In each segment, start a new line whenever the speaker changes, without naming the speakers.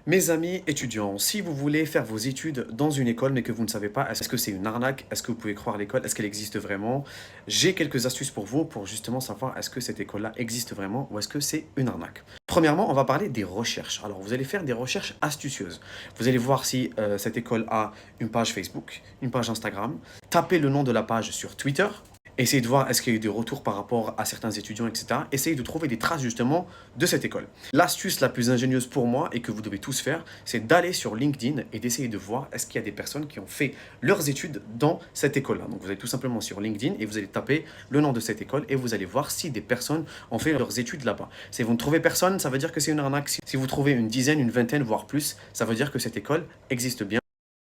Mes amis étudiants, si vous voulez faire vos études dans une école mais que vous ne savez pas, est-ce que c'est une arnaque? Est-ce que vous pouvez croire l'école? Est-ce qu'elle existe vraiment? J'ai quelques astuces pour vous pour justement savoir est-ce que cette école-là existe vraiment ou est-ce que c'est une arnaque. Premièrement, on va parler des recherches. Alors, vous allez faire des recherches astucieuses. Vous allez voir si cette école a une page Facebook, une page Instagram. Tapez le nom de la page sur Twitter. Essayez de voir est-ce qu'il y a eu des retours par rapport à certains étudiants, etc. Essayez de trouver des traces justement de cette école. L'astuce la plus ingénieuse pour moi et que vous devez tous faire, c'est d'aller sur LinkedIn et d'essayer de voir est-ce qu'il y a des personnes qui ont fait leurs études dans cette école-là. Donc vous allez tout simplement sur LinkedIn et vous allez taper le nom de cette école et vous allez voir si des personnes ont fait leurs études là-bas. Si vous ne trouvez personne, ça veut dire que c'est une arnaque. Si vous trouvez une dizaine, une vingtaine, voire plus, ça veut dire que cette école existe bien.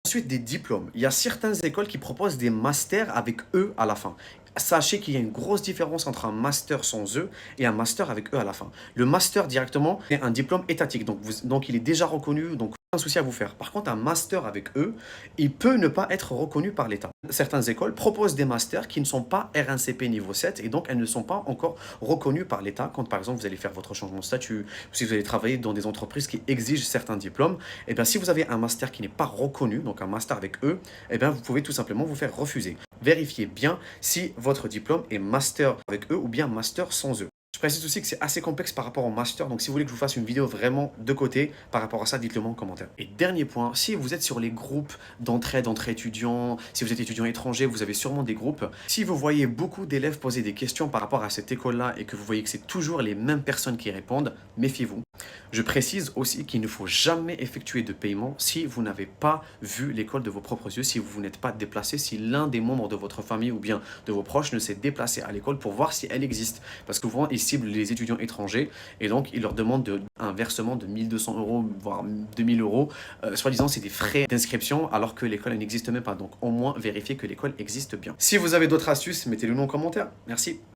Ensuite, des diplômes. Il y a certaines écoles qui proposent des masters avec E à la fin. Sachez qu'il y a une grosse différence entre un master sans E et un master avec E à la fin. Le master directement est un diplôme étatique, donc il est déjà reconnu, donc aucun souci à vous faire. Par contre, un master avec E, il peut ne pas être reconnu par l'État. Certaines écoles proposent des masters qui ne sont pas RNCP niveau 7 et donc elles ne sont pas encore reconnues par l'État. Quand par exemple vous allez faire votre changement de statut, ou si vous allez travailler dans des entreprises qui exigent certains diplômes, et bien si vous avez un master qui n'est pas reconnu, donc un master avec E, et bien vous pouvez tout simplement vous faire refuser. Vérifiez bien si votre diplôme est master avec E ou bien master sans E. Je précise aussi que c'est assez complexe par rapport au master, donc si vous voulez que je vous fasse une vidéo vraiment de côté par rapport à ça, dites-le moi en commentaire. Et dernier point, si vous êtes sur les groupes d'entraide entre étudiants, si vous êtes étudiant étranger, vous avez sûrement des groupes. Si vous voyez beaucoup d'élèves poser des questions par rapport à cette école-là et que vous voyez que c'est toujours les mêmes personnes qui répondent, méfiez-vous. Je précise aussi qu'il ne faut jamais effectuer de paiement si vous n'avez pas vu l'école de vos propres yeux, si vous n'êtes pas déplacé, si l'un des membres de votre famille ou bien de vos proches ne s'est déplacé à l'école pour voir si elle existe. Parce que souvent, ils ciblent les étudiants étrangers et donc ils leur demandent un versement de 1200 euros, voire 2000 euros. Soi-disant, c'est des frais d'inscription alors que l'école n'existe même pas. Donc au moins, vérifiez que l'école existe bien. Si vous avez d'autres astuces, mettez-le nous en commentaire. Merci.